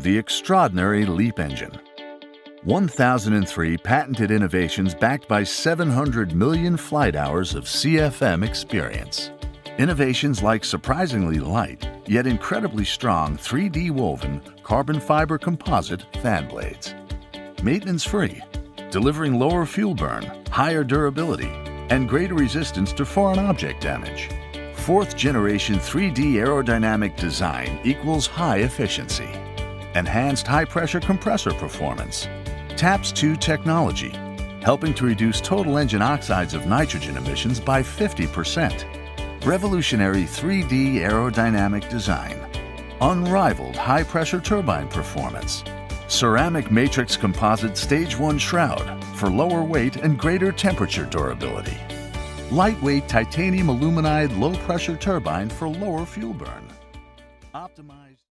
the extraordinary LEAP engine. 1,003 patented innovations backed by 700 million flight hours of CFM experience. Innovations like surprisingly light, yet incredibly strong 3D woven carbon fiber composite fan blades. Maintenance-free, delivering lower fuel burn, higher durability, and greater resistance to foreign object damage. Fourth generation 3D aerodynamic design equals high efficiency. Enhanced high-pressure compressor performance. TAPS 2 technology, helping to reduce total engine oxides of nitrogen emissions by 50%. Revolutionary 3D aerodynamic design. Unrivaled high-pressure turbine performance. Ceramic matrix composite stage 1 shroud for lower weight and greater temperature durability. Lightweight titanium aluminide low-pressure turbine for lower fuel burn. Optimized